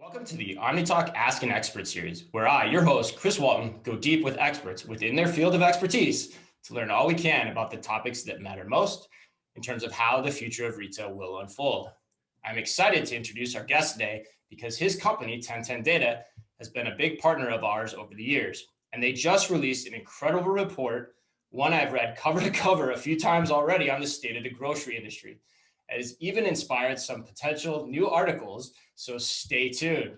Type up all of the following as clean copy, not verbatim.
Welcome to the Omni Talk Ask an Expert series, where I, your host, Chris Walton, go deep with experts within their field of expertise to learn all we can about the topics that matter most in terms of how the future of retail will unfold. I'm excited to introduce our guest today because his company, 1010 Data, has been a big partner of ours over the years, and they just released an incredible report, one I've read cover to cover a few times already on the state of the grocery industry. It has even inspired some potential new articles, so stay tuned.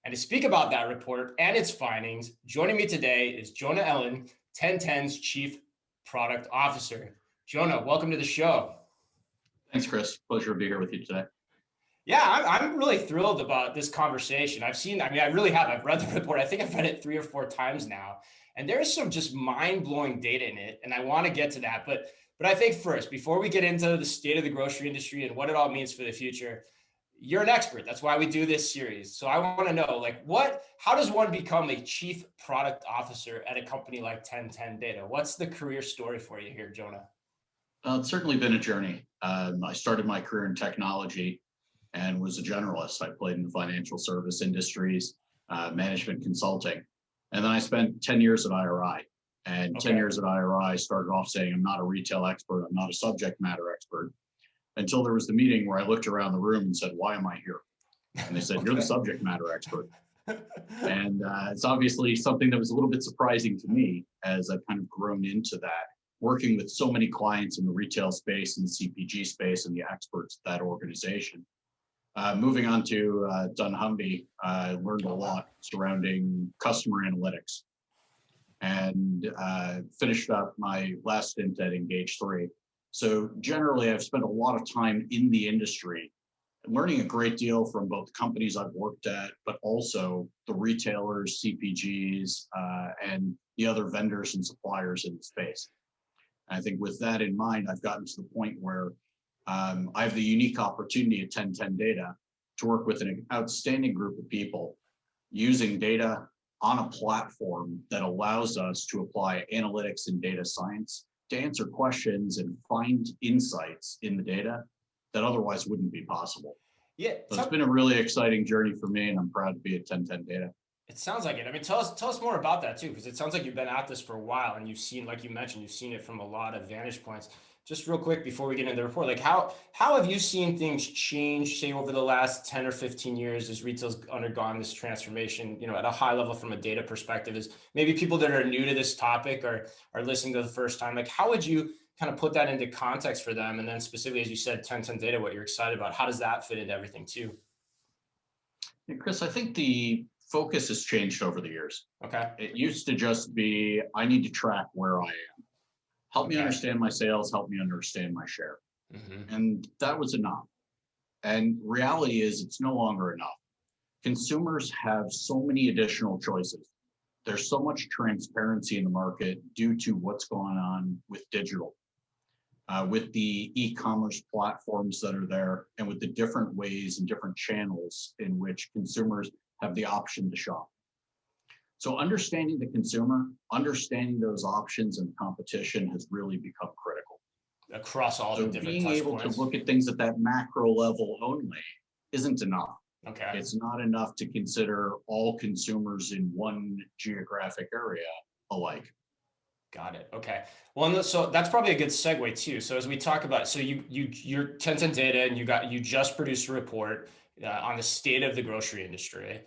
And to speak about that report and its findings, joining me today is Jonah Ellin, 1010's Chief Product Officer. Jonah, welcome to the show. Thanks, Chris. Pleasure to be here with you today. Yeah, I'm really thrilled about this conversation. I really have. I've read the report. I think I've read it 3 or 4 times now. And there's some just mind-blowing data in it. And I want to get to that. But I think first, before we get into the state of the grocery industry and what it all means for the future, you're an expert. That's why we do this series. So I want to know, how does one become a chief product officer at a company like 1010 Data? What's the career story for you here, Jonah? It's certainly been a journey. I started my career in technology and was a generalist. I played in the financial service industries, management consulting. And then I spent 10 years at IRI. And 10 years at IRI started off saying, I'm not a retail expert, I'm not a subject matter expert, until there was the meeting where I looked around the room and said, why am I here? And they said, you're the subject matter expert. And it's obviously something that was a little bit surprising to me as I've kind of grown into that, working with so many clients in the retail space and the CPG space and the experts at that organization. Moving on to dunnhumby, I learned a lot surrounding customer analytics and finished up my last stint at Engage 3. So generally, I've spent a lot of time in the industry, learning a great deal from both the companies I've worked at, but also the retailers, CPGs, and the other vendors and suppliers in the space. And I think with that in mind, I've gotten to the point where I have the unique opportunity at 1010 Data to work with an outstanding group of people using data on a platform that allows us to apply analytics and data science to answer questions and find insights in the data that otherwise wouldn't be possible. Yeah, so it's been a really exciting journey for me, and I'm proud to be at 1010 Data. It sounds like it. I mean, tell us more about that too, because it sounds like you've been at this for a while and you've seen, like you mentioned, you've seen it from a lot of vantage points. Just real quick before we get into the report, how have you seen things change, say, over the last 10 or 15 years as retail's undergone this transformation, at a high level from a data perspective? Is maybe people that are new to this topic or are listening to the first time, how would you kind of put that into context for them? And then specifically, as you said, 1010 Data, what you're excited about, how does that fit into everything too? Yeah, Chris, I think the focus has changed over the years. Okay. It used to just be, I need to track where I am. Help me understand my sales, help me understand my share. Mm-hmm. And that was enough. And reality is it's no longer enough. Consumers have so many additional choices. There's so much transparency in the market due to what's going on with digital, with the e-commerce platforms that are there, and with the different ways and different channels in which consumers have the option to shop. So understanding the consumer, understanding those options and competition has really become critical. Across all the different being able to look at things at that macro level only isn't enough. Okay. It's not enough to consider all consumers in one geographic area alike. Got it. Okay. Well, so that's probably a good segue too. So as we talk about, so you're 1010 Data, and you just produced a report on the state of the grocery industry.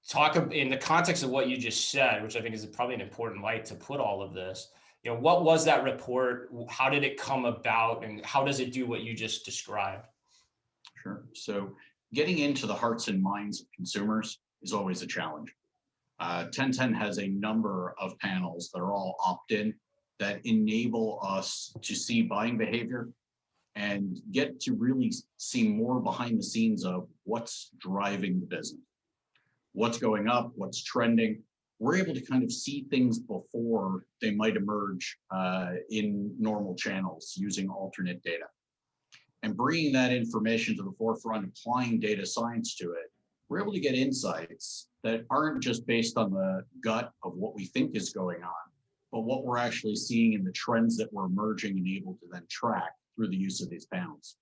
Talk in the context of what you just said, which I think is probably an important light to put all of this. What was that report? How did it come about? And how does it do what you just described? Sure. So getting into the hearts and minds of consumers is always a challenge. 1010 has a number of panels that are all opt-in that enable us to see buying behavior and get to really see more behind the scenes of what's driving the business. What's going up, what's trending. We're able to kind of see things before they might emerge in normal channels using alternate data. And bringing that information to the forefront, applying data science to it, we're able to get insights that aren't just based on the gut of what we think is going on, but what we're actually seeing in the trends that we're emerging and able to then track through the use of these panels.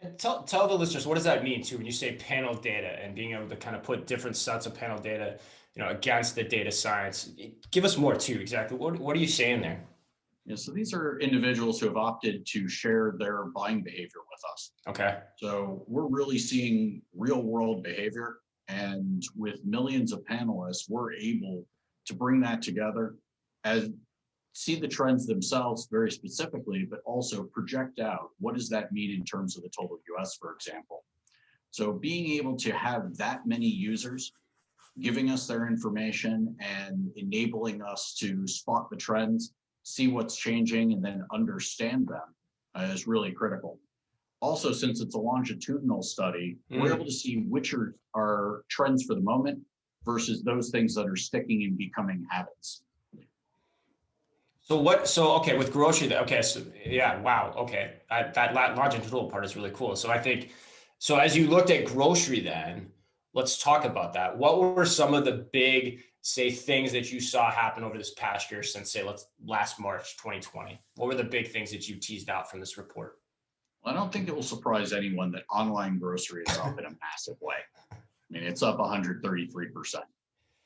And tell the listeners, what does that mean too when you say panel data and being able to kind of put different sets of panel data, against the data science? Give us more too. Exactly. What are you saying there? Yeah, so these are individuals who have opted to share their buying behavior with us. Okay. So we're really seeing real world behavior. And with millions of panelists, we're able to bring that together as see the trends themselves very specifically, but also project out what does that mean in terms of the total US, for example. So being able to have that many users giving us their information and enabling us to spot the trends, see what's changing, and then understand them is really critical. Also, since it's a longitudinal study, we're able to see which are trends for the moment versus those things that are sticking and becoming habits. Okay, with grocery, okay, so yeah, wow, okay. That longitudinal part is really cool. So I think, so as you looked at grocery then, let's talk about that. What were some of the big, say, things that you saw happen over this past year since, say, last March 2020? What were the big things that you teased out from this report? Well, I don't think it will surprise anyone that online grocery is up in a massive way. I mean, it's up 133%.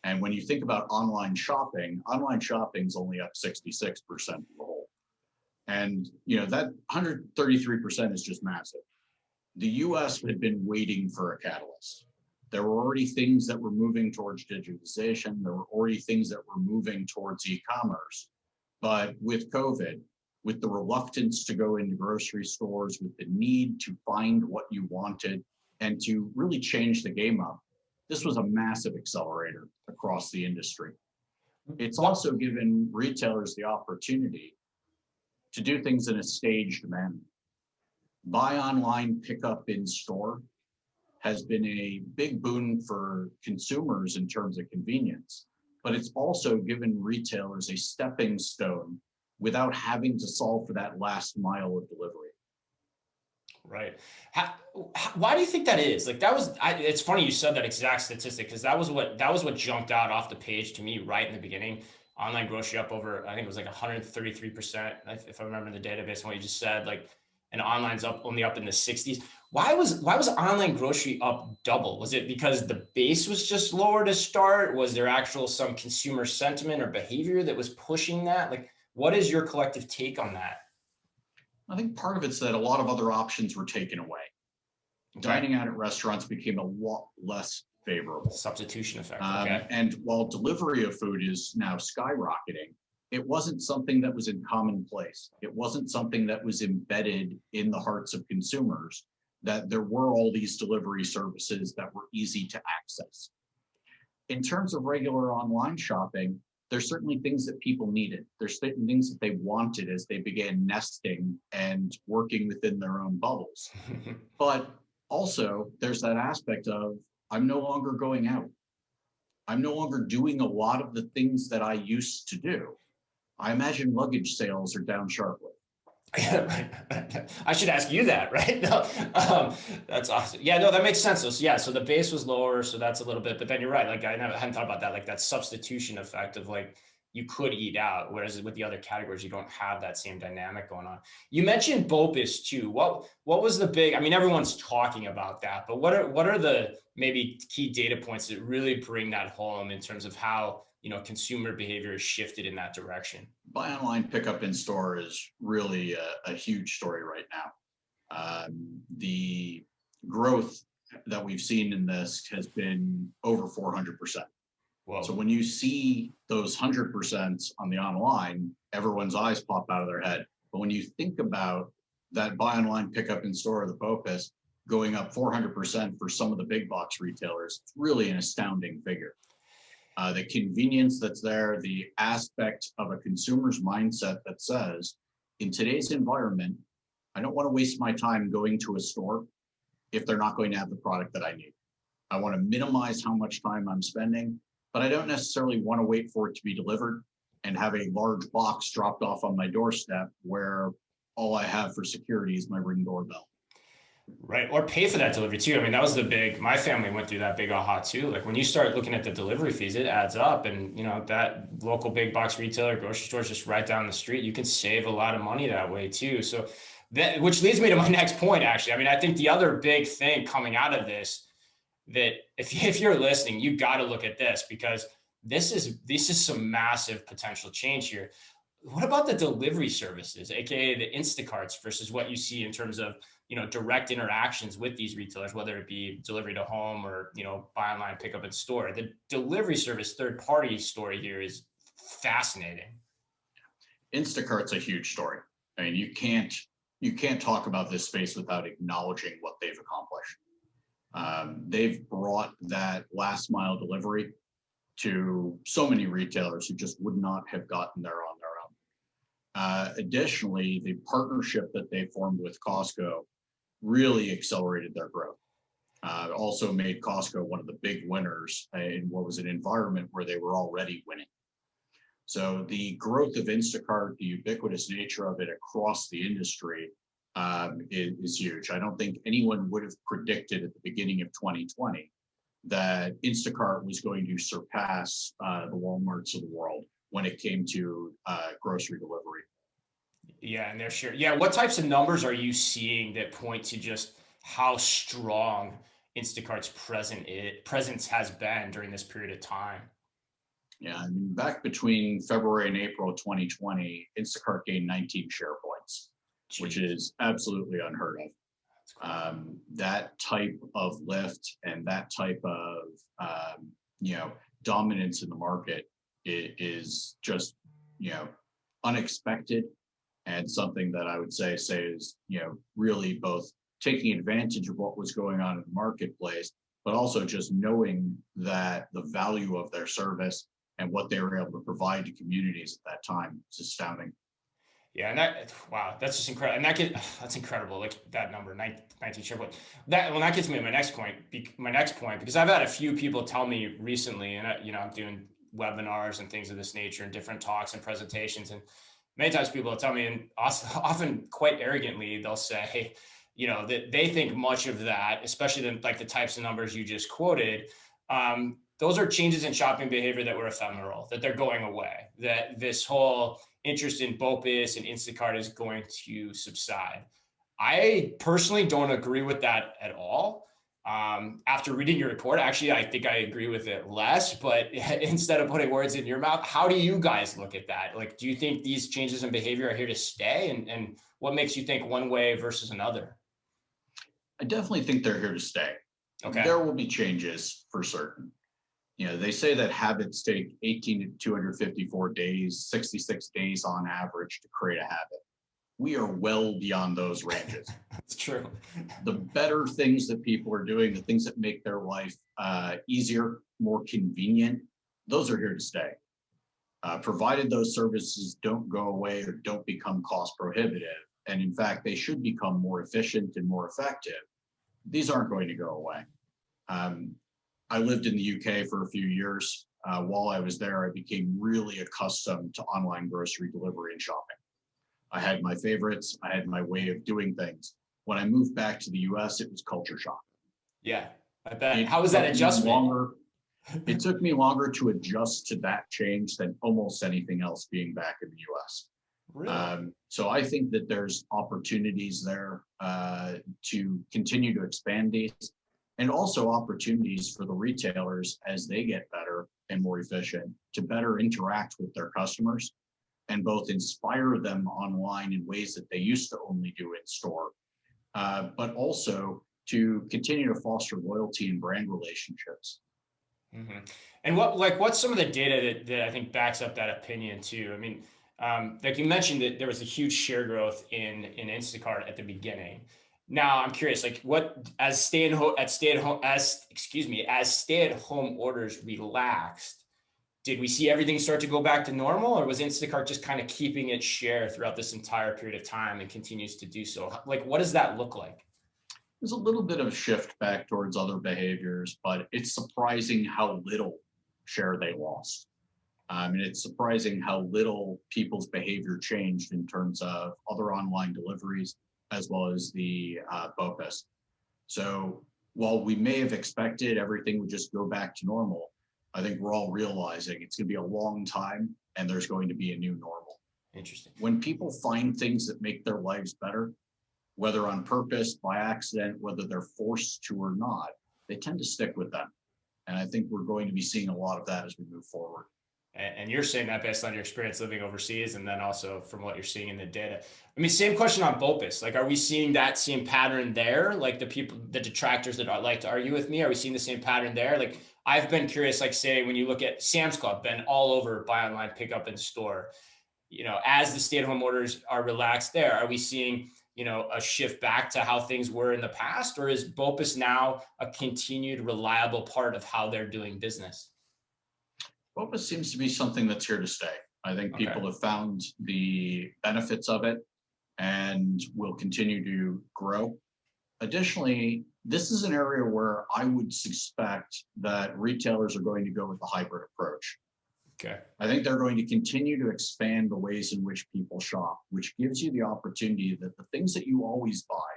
And when you think about online shopping is only up 66% of the whole. And that 133% is just massive. The US had been waiting for a catalyst. There were already things that were moving towards digitization. There were already things that were moving towards e-commerce. But with COVID, with the reluctance to go into grocery stores, with the need to find what you wanted and to really change the game up, this was a massive accelerator across the industry. It's also given retailers the opportunity to do things in a staged manner. Buy online, pick up in store has been a big boon for consumers in terms of convenience, but it's also given retailers a stepping stone without having to solve for that last mile of delivery. Right. Why do you think that is? Like it's funny you said that exact statistic because that was what jumped out off the page to me right in the beginning. Online grocery up over, I think it was like 133%, if I remember the database and what you just said, like, and online's only up in the 60s. Why was online grocery up double? Was it because the base was just lower to start? Was there some consumer sentiment or behavior that was pushing that? Like, what is your collective take on that? I think part of it's that a lot of other options were taken away. Okay. Dining out at restaurants became a lot less favorable. Substitution effect. Okay. And while delivery of food is now skyrocketing, it wasn't something that was in commonplace. It wasn't something that was embedded in the hearts of consumers, that there were all these delivery services that were easy to access. In terms of regular online shopping, there's certainly things that people needed. There's certain things that they wanted as they began nesting and working within their own bubbles. But also there's that aspect of, I'm no longer going out. I'm no longer doing a lot of the things that I used to do. I imagine luggage sales are down sharply. I should ask you that, right? No, that's awesome. Yeah, no, that makes sense. So the base was lower, so that's a little bit, but then you're right. Like I hadn't thought about that, like that substitution effect of like you could eat out, whereas with the other categories, you don't have that same dynamic going on. You mentioned BOPIS too. What was the big, I mean, everyone's talking about that, but what are the maybe key data points that really bring that home in terms of how consumer behavior has shifted in that direction? Buy online, pick up in store is really a huge story right now. The growth that we've seen in this has been over 400%. Whoa. So when you see those 100% on the online, everyone's eyes pop out of their head. But when you think about that buy online, pick up in store, or the BOPIS, going up 400% for some of the big box retailers, it's really an astounding figure. The convenience that's there, the aspect of a consumer's mindset that says, in today's environment, I don't want to waste my time going to a store if they're not going to have the product that I need. I want to minimize how much time I'm spending, but I don't necessarily want to wait for it to be delivered and have a large box dropped off on my doorstep where all I have for security is my Ring doorbell. Right. Or pay for that delivery too. I mean, that was my family went through that big aha too. Like when you start looking at the delivery fees, it adds up, and that local big box retailer, grocery store is just right down the street. You can save a lot of money that way too. So which leads me to my next point, actually. I mean, I think the other big thing coming out of this, that if you're listening, you got to look at this, because this is some massive potential change here. What about the delivery services, aka the Instacarts, versus what you see in terms of, direct interactions with these retailers, whether it be delivery to home or, buy online, pick up in store? The delivery service third party story here is fascinating. Instacart's a huge story. I mean, you can't talk about this space without acknowledging what they've accomplished. They've brought that last mile delivery to so many retailers who just would not have gotten there on their own. Additionally, the partnership that they formed with Costco really accelerated their growth. Also made Costco one of the big winners in what was an environment where they were already winning. So the growth of Instacart, the ubiquitous nature of it across the industry is huge. I don't think anyone would have predicted at the beginning of 2020 that Instacart was going to surpass the Walmarts of the world when it came to grocery delivery. Yeah, and they're sure. Yeah, what types of numbers are you seeing that point to just how strong Instacart's presence has been during this period of time? Yeah, I mean, back between February and April 2020, Instacart gained 19 share points, which is absolutely unheard of. That type of lift and that type of dominance in the market is just unexpected, and something that I would say is really both taking advantage of what was going on in the marketplace, but also just knowing that the value of their service and what they were able to provide to communities at that time is astounding. Yeah, and that's just incredible. And that's incredible. Like that number, 19 share point. That gets me to my next point. Because I've had a few people tell me recently, and I'm doing webinars and things of this nature, and different talks and presentations, and many times people will tell me, and often quite arrogantly, they'll say, that they think much of that, especially the types of numbers you just quoted, those are changes in shopping behavior that were ephemeral, that they're going away, that this whole interest in BOPIS and Instacart is going to subside. I personally don't agree with that at all. After reading your report, actually, I think I agree with it less, but instead of putting words in your mouth, how do you guys look at that? Like, do you think these changes in behavior are here to stay? And what makes you think one way versus another? I definitely think they're here to stay. Okay. There will be changes for certain. They say that habits take 18 to 254 days, 66 days on average to create a habit. We are well beyond those ranges. That's true. The better things that people are doing, the things that make their life easier, more convenient, those are here to stay. Provided those services don't go away or don't become cost prohibitive, and in fact, they should become more efficient and more effective, these aren't going to go away. I lived in the UK for a few years. While I was there, I became really accustomed to online grocery delivery and shopping. I had my favorites. I had my way of doing things. When I moved back to the US, it was culture shock. Yeah, I bet. How was that adjustment? It took me longer to adjust to that change than almost anything else being back in the US. Really? So I think that there's opportunities there to continue to expand these, and also opportunities for the retailers as they get better and more efficient to better interact with their customers and both inspire them online in ways that they used to only do in store, but also to continue to foster loyalty and brand relationships. Mm-hmm. And what's some of the data that I think backs up that opinion too? I mean, like you mentioned that there was a huge share growth in Instacart at the beginning. Now I'm curious, like as stay-at-home orders relaxed, did we see everything start to go back to normal, or was Instacart just kind of keeping its share throughout this entire period of time and continues to do so? Like, what does that look like? There's a little bit of a shift back towards other behaviors, but it's surprising how little share they lost. And it's surprising how little people's behavior changed in terms of other online deliveries, as well as the BOPIS. So while we may have expected everything would just go back to normal, I think we're all realizing it's going to be a long time and there's going to be a new normal. Interesting. When people find things that make their lives better, whether on purpose, by accident, whether they're forced to or not, they tend to stick with them. And I think we're going to be seeing a lot of that as we move forward. And you're saying that based on your experience living overseas, and then also from what you're seeing in the data. I mean, same question on BOPUS. Like, are we seeing that same pattern there? Like the people, the detractors that like to argue with me, are we seeing the same pattern there? Like, I've been curious, like say, when you look at Sam's Club, been all over buy online, pick up in store. You know, as the stay-at-home orders are relaxed there, are we seeing, you know, a shift back to how things were in the past, or is BOPUS now a continued reliable part of how they're doing business? BOPUS seems to be something that's here to stay. I think people have found the benefits of it and will continue to grow. Additionally, this is an area where I would suspect that retailers are going to go with the hybrid approach. Okay. I think they're going to continue to expand the ways in which people shop, which gives you the opportunity that the things that you always buy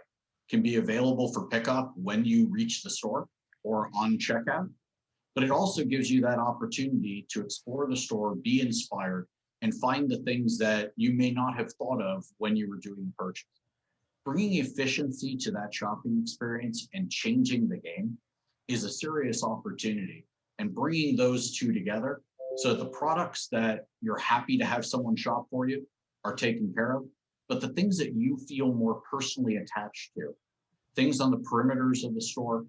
can be available for pickup when you reach the store or on checkout. But it also gives you that opportunity to explore the store, be inspired, and find the things that you may not have thought of when you were doing the purchase. Bringing efficiency to that shopping experience and changing the game is a serious opportunity. And bringing those two together so that the products that you're happy to have someone shop for you are taken care of, but the things that you feel more personally attached to, things on the perimeters of the store,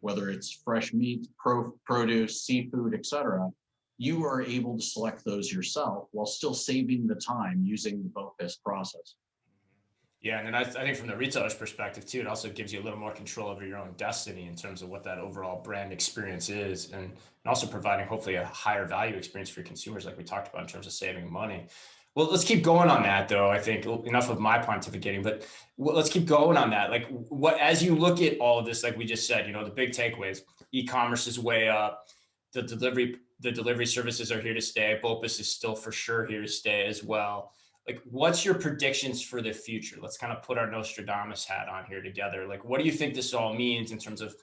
whether it's fresh meat, produce, seafood, etc., you are able to select those yourself while still saving the time using the BOPUS process. Yeah, and then I think from the retailer's perspective too, it also gives you a little more control over your own destiny in terms of what that overall brand experience is, and also providing hopefully a higher value experience for your consumers, like we talked about in terms of saving money. Well, let's keep going on that though. I think enough of my pontificating, but let's keep going on that. Like what, as you look at all of this, like we just said, you know, the big takeaways, e-commerce is way up, the delivery services are here to stay. BOPUS is still for sure here to stay as well. Like, what's your predictions for the future? Let's kind of put our Nostradamus hat on here together. Like, what do you think this all means in terms of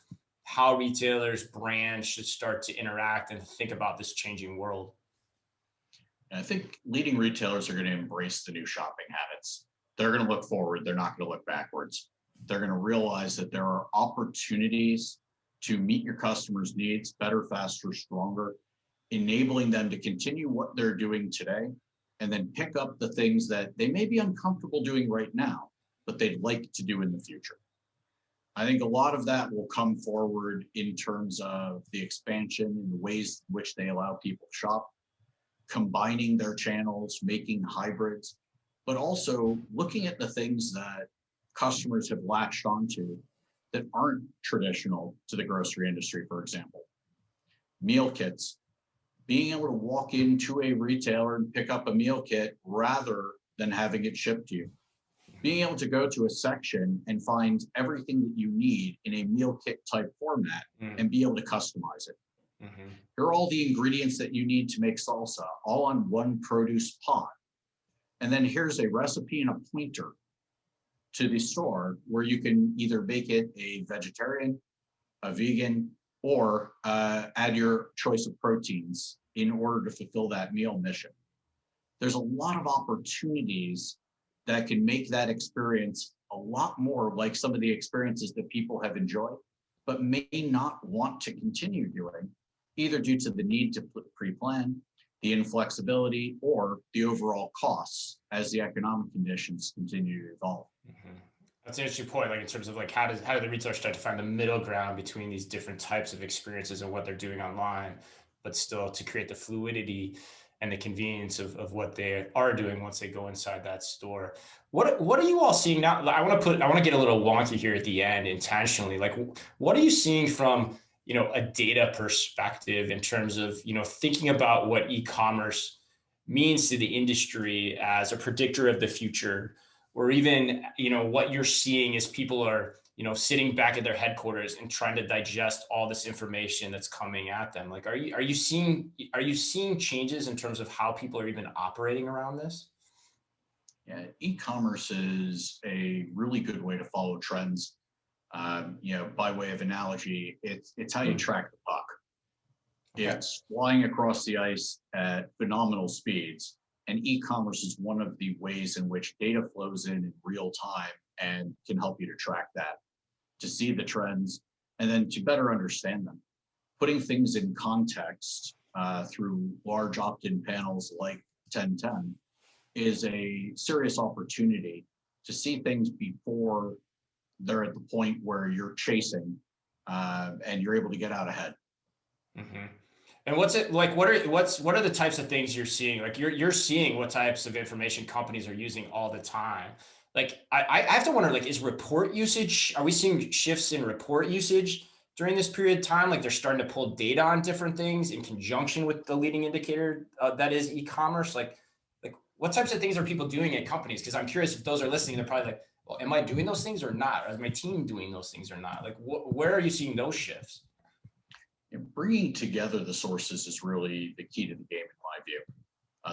how retailers, brands should start to interact and think about this changing world? And I think leading retailers are going to embrace the new shopping habits. They're going to look forward. They're not going to look backwards. They're going to realize that there are opportunities to meet your customers' needs better, faster, stronger, enabling them to continue what they're doing today and then pick up the things that they may be uncomfortable doing right now, but they'd like to do in the future. I think a lot of that will come forward in terms of the expansion in the ways in which they allow people to shop, combining their channels, making hybrids, but also looking at the things that customers have latched onto that aren't traditional to the grocery industry, for example. Meal kits. Being able to walk into a retailer and pick up a meal kit rather than having it shipped to you. Being able to go to a section and find everything that you need in a meal kit type format and be able to customize it. Here are all the ingredients that you need to make salsa, all on one produce pot. And then here's a recipe and a pointer to the store where you can either make it a vegetarian, a vegan, or add your choice of proteins in order to fulfill that meal mission. There's a lot of opportunities that can make that experience a lot more like some of the experiences that people have enjoyed, but may not want to continue doing, either due to the need to pre-plan, the inflexibility, or the overall costs as the economic conditions continue to evolve. That's an interesting point, like in terms of like how do the retailers start to find the middle ground between these different types of experiences and what they're doing online, but still to create the fluidity and the convenience of what they are doing once they go inside that store. What are you all seeing now? I want to get a little wonky here at the end intentionally. Like, what are you seeing from, you know, a data perspective in terms of, you know, thinking about what e-commerce means to the industry as a predictor of the future? Or even, you know, what you're seeing is people are, you know, sitting back at their headquarters and trying to digest all this information that's coming at them. Like, are you seeing changes in terms of how people are even operating around this? Yeah, e-commerce is a really good way to follow trends. You know, by way of analogy, it's how you track the puck. Okay. It's flying across the ice at phenomenal speeds. And e-commerce is one of the ways in which data flows in real time and can help you to track that, to see the trends, and then to better understand them. Putting things in context through large opt-in panels like 1010 is a serious opportunity to see things before they're at the point where you're chasing and you're able to get out ahead. Mm-hmm. And what's it like? What are the types of things you're seeing? Like you're seeing what types of information companies are using all the time. Like I have to wonder, like, is report usage? Are we seeing shifts in report usage during this period of time? Like they're starting to pull data on different things in conjunction with the leading indicator that is e-commerce. Like what types of things are people doing at companies? Because I'm curious if those are listening, they're probably like, well, am I doing those things or not? Or is my team doing those things or not? Like where are you seeing those shifts? And bringing together the sources is really the key to the game, in my view.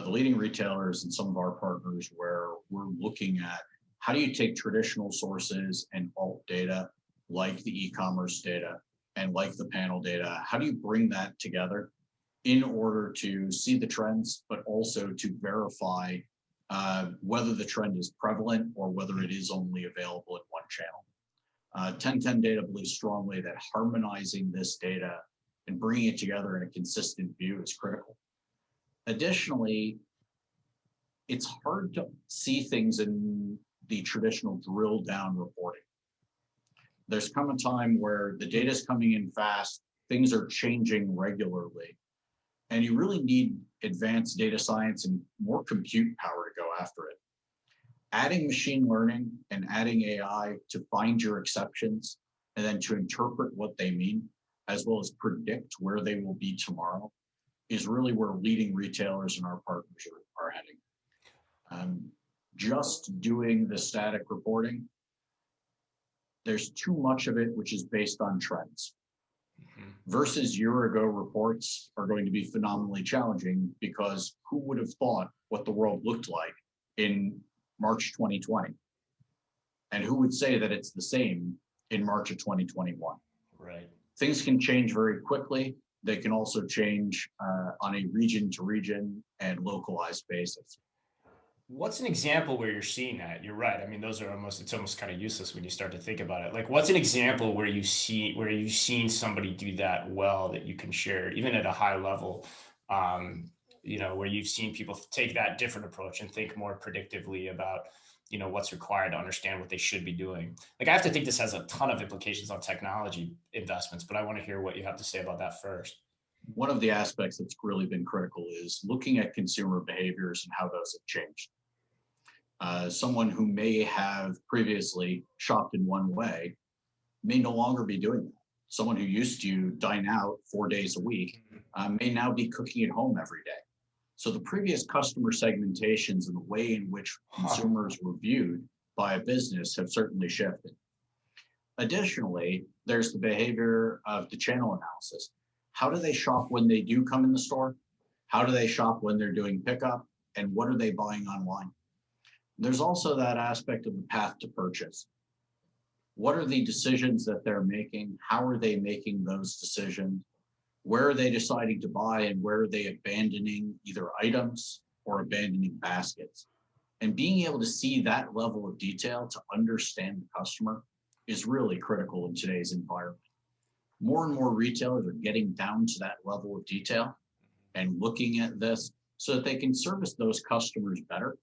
The leading retailers and some of our partners, where we're looking at how do you take traditional sources and alt data like the e-commerce data and like the panel data, how do you bring that together in order to see the trends, but also to verify whether the trend is prevalent or whether it is only available in one channel. 1010 data believes strongly that harmonizing this data and bringing it together in a consistent view is critical. Additionally, it's hard to see things in the traditional drill down reporting. There's come a time where the data is coming in fast, things are changing regularly, and you really need advanced data science and more compute power to go after it. Adding machine learning and adding AI to find your exceptions and then to interpret what they mean, as well as predict where they will be tomorrow, is really where leading retailers and our partners are heading. Just doing the static reporting, there's too much of it which is based on trends. Mm-hmm. Versus year ago reports are going to be phenomenally challenging, because who would have thought what the world looked like in March 2020? And who would say that it's the same in March of 2021? Right. Things can change very quickly. They can also change on a region to region and localized basis. What's an example where you're seeing that? You're right. I mean, it's almost kind of useless when you start to think about it. Like, what's an example where you've seen somebody do that well that you can share, even at a high level, where you've seen people take that different approach and think more predictively about, what's required to understand what they should be doing. Like, I have to think this has a ton of implications on technology investments, but I want to hear what you have to say about that first. One of the aspects that's really been critical is looking at consumer behaviors and how those have changed. Someone who may have previously shopped in one way may no longer be doing that. Someone who used to dine out 4 days a week may now be cooking at home every day. So the previous customer segmentations and the way in which consumers were viewed by a business have certainly shifted. Additionally, there's the behavior of the channel analysis. How do they shop when they do come in the store? How do they shop when they're doing pickup? And what are they buying online? There's also that aspect of the path to purchase. What are the decisions that they're making? How are they making those decisions? Where are they deciding to buy, and where are they abandoning either items or abandoning baskets? And being able to see that level of detail to understand the customer is really critical in today's environment. More and more retailers are getting down to that level of detail and looking at this so that they can service those customers better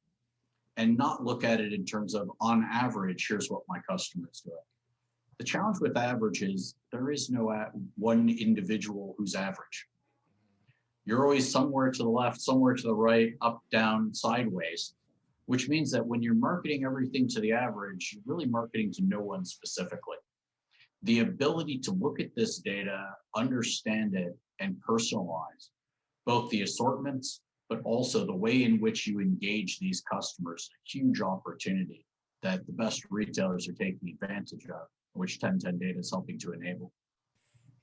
and not look at it in terms of, on average, here's what my customer is doing. The challenge with average is there is no one individual who's average. You're always somewhere to the left, somewhere to the right, up, down, sideways, which means that when you're marketing everything to the average, you're really marketing to no one specifically. The ability to look at this data, understand it, and personalize both the assortments, but also the way in which you engage these customers, a huge opportunity that the best retailers are taking advantage of, which 1010 data is helping to enable.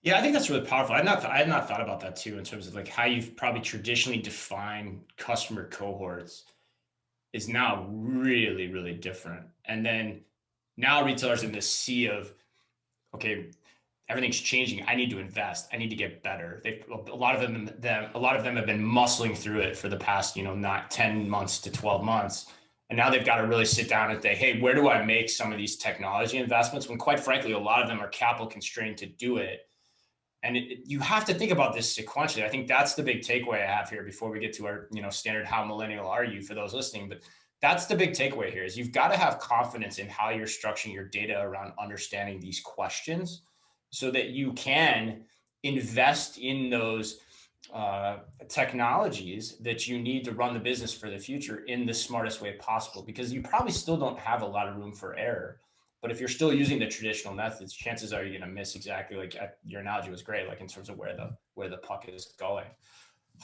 Yeah, I think that's really powerful. I had not thought about that too, in terms of like how you've probably traditionally defined customer cohorts is now really, really different. And then now retailers in this sea of, okay, everything's changing. I need to invest. I need to get better. A lot of them have been muscling through it for the past, not 10 months to 12 months. And now they've got to really sit down and say, hey, where do I make some of these technology investments? When quite frankly, a lot of them are capital constrained to do it. And you have to think about this sequentially. I think that's the big takeaway I have here before we get to our, standard how millennial are you for those listening. But that's the big takeaway here is you've got to have confidence in how you're structuring your data around understanding these questions so that you can invest in those technologies that you need to run the business for the future in the smartest way possible, because you probably still don't have a lot of room for error. But if you're still using the traditional methods, chances are you're going to miss exactly like your analogy was great, like in terms of where the puck is going.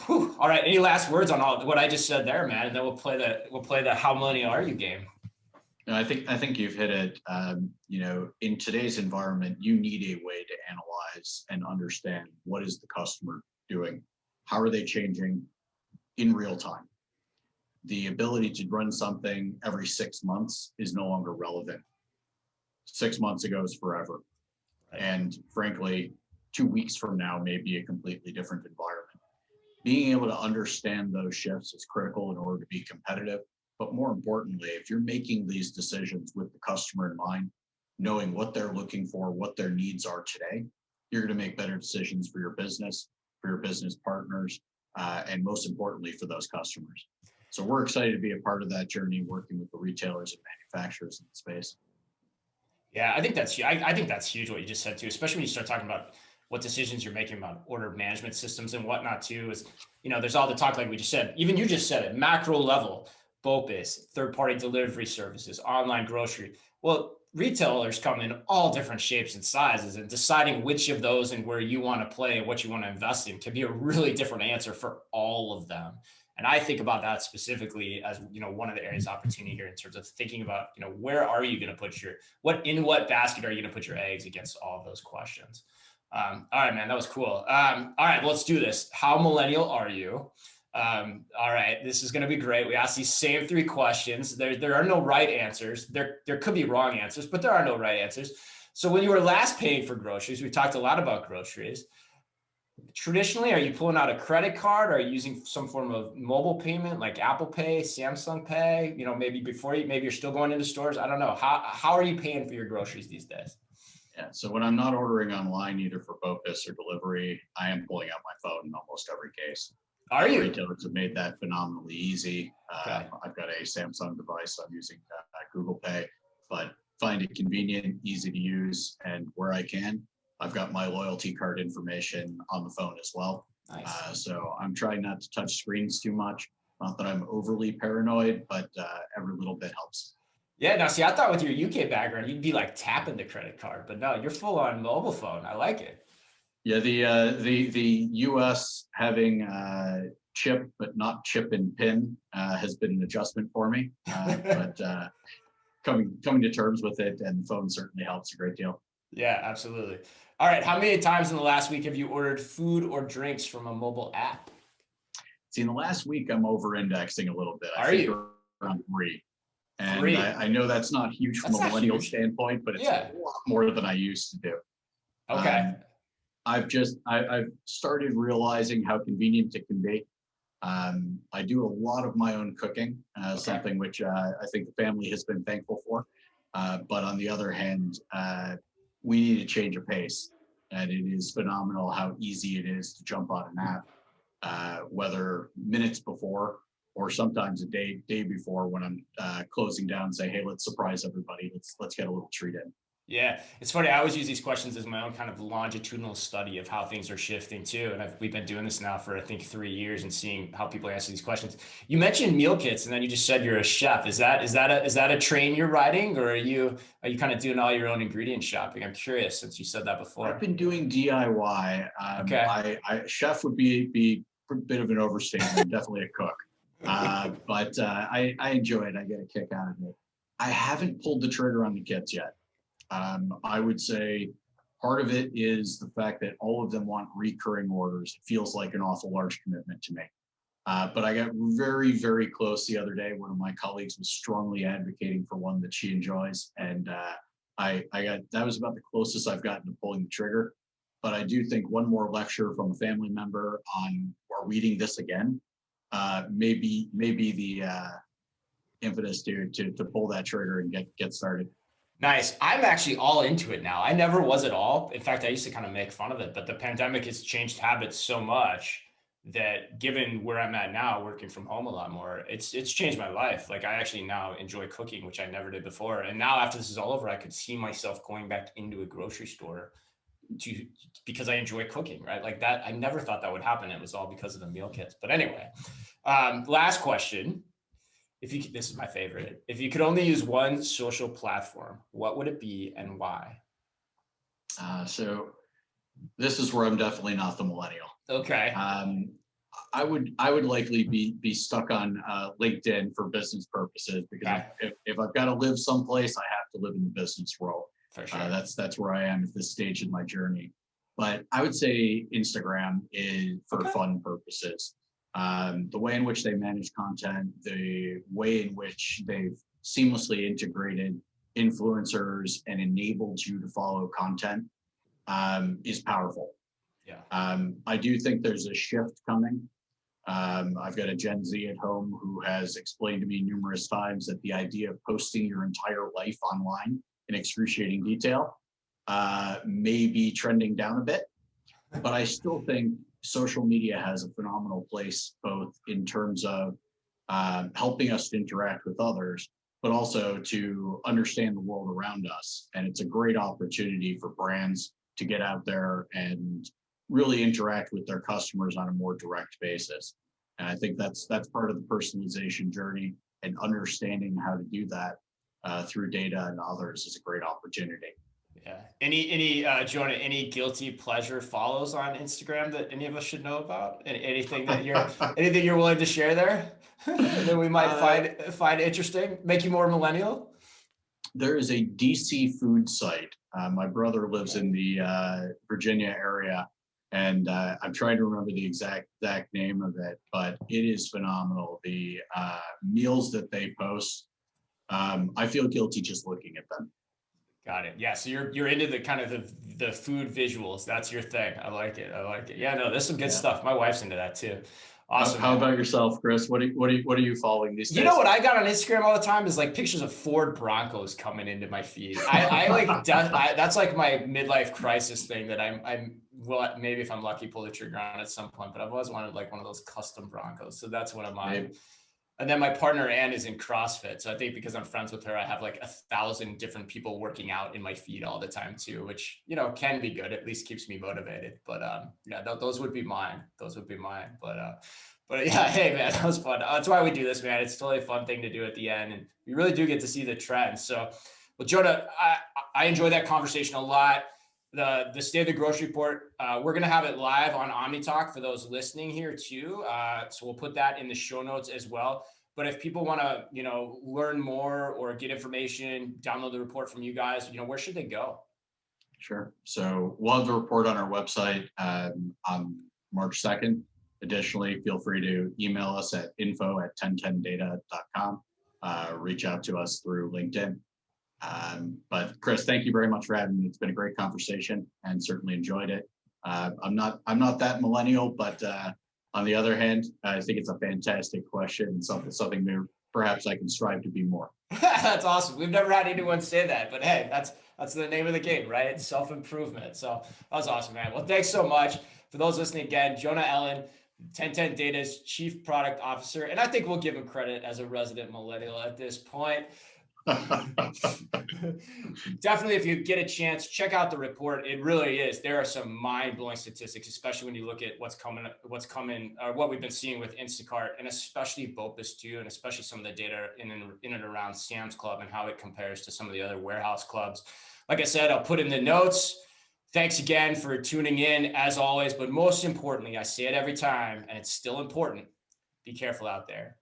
Whew. All right. Any last words on all what I just said there, man? And then we'll play the how millennial are you game. No, I think you've hit it. In today's environment, you need a way to analyze and understand what is the customer doing, how are they changing in real time. The ability to run something every 6 months is no longer relevant. 6 months ago is forever. Right. And frankly, 2 weeks from now may be a completely different environment. Being able to understand those shifts is critical in order to be competitive. But more importantly, if you're making these decisions with the customer in mind, knowing what they're looking for, what their needs are today, you're going to make better decisions for your business partners, and most importantly, for those customers. So we're excited to be a part of that journey, working with the retailers and manufacturers in the space. Yeah, I think that's huge what you just said too, especially when you start talking about what decisions you're making about order management systems and whatnot too. Is there's all the talk like we just said, even you just said it, macro level, BOPIS, third-party delivery services, online grocery. Well, retailers come in all different shapes and sizes, and deciding which of those and where you want to play and what you want to invest in can be a really different answer for all of them. And I think about that specifically as, one of the areas of opportunity here in terms of thinking about, where are you going to put what basket are you going to put your eggs against all of those questions? All right, man, that was cool. All right, let's do this. How millennial are you? All right, this is going to be great. We ask these same 3 questions. There are no right answers. There could be wrong answers, but there are no right answers. So when you were last paying for groceries, we talked a lot about groceries. Traditionally, are you pulling out a credit card? Are you using some form of mobile payment like Apple Pay, Samsung Pay? Maybe maybe you're still going into stores. I don't know. How are you paying for your groceries these days? Yeah, so when I'm not ordering online, either for BOPIS or delivery, I am pulling out my phone in almost every case. Are you? Retailers have made that phenomenally easy. Okay. I've got a Samsung device. I'm using Google Pay, but find it convenient, easy to use, and where I can, I've got my loyalty card information on the phone as well. Nice. So I'm trying not to touch screens too much. Not that I'm overly paranoid, but every little bit helps. Yeah, now see, I thought with your UK background, you'd be like tapping the credit card, but no, you're full on mobile phone. I like it. Yeah, the US having chip but not chip and pin has been an adjustment for me. But coming to terms with it, and the phone certainly helps a great deal. Yeah, absolutely. All right, how many times in the last week have you ordered food or drinks from a mobile app? See, in the last week, I'm over-indexing a little bit. Are you? Around 3. And 3. I know that's not huge from a millennial standpoint, but it's a lot more than I used to do. Okay. I've started realizing how convenient it can be. I do a lot of my own cooking, something which I think the family has been thankful for. But on the other hand, we need a change of pace. And it is phenomenal how easy it is to jump on an app, whether minutes before or sometimes a day before when I'm closing down and say, hey, let's surprise everybody. Let's get a little treat in. Yeah, it's funny. I always use these questions as my own kind of longitudinal study of how things are shifting too. And we've been doing this now for, I think, 3 years and seeing how people answer these questions. You mentioned meal kits, and then you just said you're a chef. Is that a train you're riding, or are you kind of doing all your own ingredient shopping? I'm curious, since you said that before. I've been doing DIY. Okay. Chef would be a bit of an overstatement. I'm definitely a cook. But I enjoy it. I get a kick out of it. I haven't pulled the trigger on the kits yet. I would say part of it is the fact that all of them want recurring orders. It feels like an awful large commitment to me. But I got very, very close the other day. One of my colleagues was strongly advocating for one that she enjoys. And that was about the closest I've gotten to pulling the trigger. But I do think one more lecture from a family member on, are we eating this again? Maybe the impetus to pull that trigger and get started. Nice. I'm actually all into it now. I never was at all. In fact, I used to kind of make fun of it, but the pandemic has changed habits so much that given where I'm at now, working from home a lot more, it's changed my life. Like I actually now enjoy cooking, which I never did before. And now after this is all over, I could see myself going back into a grocery store because I enjoy cooking, right? Like that, I never thought that would happen. It was all because of the meal kits. But anyway, last question. This is my favorite. If you could only use one social platform, what would it be and why? So this is where I'm definitely not the millennial. Okay. I would likely be stuck on LinkedIn for business purposes because if I've got to live someplace, I have to live in the business world. For sure. That's where I am at this stage in my journey. But I would say Instagram is for fun purposes. The way in which they manage content, the way in which they've seamlessly integrated influencers and enabled you to follow content is powerful. Yeah. I do think there's a shift coming. I've got a Gen Z at home who has explained to me numerous times that the idea of posting your entire life online in excruciating detail may be trending down a bit, but I still think social media has a phenomenal place, both in terms of helping us to interact with others, but also to understand the world around us. And it's a great opportunity for brands to get out there and really interact with their customers on a more direct basis. And I think that's part of the personalization journey, and understanding how to do that through data and others is a great opportunity. Yeah. Any Jonah, any guilty pleasure follows on Instagram that any of us should know about? Anything that you're willing to share there that we might find interesting, make you more millennial? There is a DC food site. My brother lives in the Virginia area, and I'm trying to remember the exact name of it, but it is phenomenal. The meals that they post, I feel guilty just looking at them. Got it. Yeah. So you're into the kind of the food visuals. That's your thing. I like it. Yeah, no, there's some good stuff. My wife's into that too. Awesome. How about yourself, Chris? What are you following these days? You know what I got on Instagram all the time is like pictures of Ford Broncos coming into my feed. I like that's like my midlife crisis thing that I'm well, maybe if I'm lucky, pull the trigger on at some point, but I've always wanted like one of those custom Broncos. So that's what I'm on. And then my partner, Ann, is in CrossFit. So I think because I'm friends with her, I have like 1,000 different people working out in my feed all the time too, which, you know, can be good. At least keeps me motivated. But yeah, those would be mine. But yeah, hey man, that was fun. That's why we do this, man. It's totally a fun thing to do at the end. And we really do get to see the trends. So, well, Jonah, I enjoyed that conversation a lot. The State of the Grocery Report, we're going to have it live on Omni Talk for those listening here too. So we'll put that in the show notes as well. But if people want to, you know, learn more or get information, download the report from you guys, you know, where should they go? Sure. So we'll have the report on our website on March 2nd. Additionally, feel free to email us at info@1010data.com. Reach out to us through LinkedIn. But Chris, thank you very much for having me. It's been a great conversation and certainly enjoyed it. I'm not that millennial, but on the other hand, I think it's a fantastic question and something that perhaps I can strive to be more. That's awesome. We've never had anyone say that, but hey, that's the name of the game, right? It's self-improvement. So that was awesome, man. Well, thanks so much. For those listening again, Jonah Ellin, 1010 Data's Chief Product Officer, and I think we'll give him credit as a resident millennial at this point. Definitely, if you get a chance, check out the report. It really is. There are some mind-blowing statistics, especially when you look at what's coming, or what we've been seeing with Instacart, and especially BOPUS too, and especially some of the data in and around Sam's Club and how it compares to some of the other warehouse clubs. Like I said, I'll put in the notes. Thanks again for tuning in, as always. But most importantly, I say it every time, and it's still important. Be careful out there.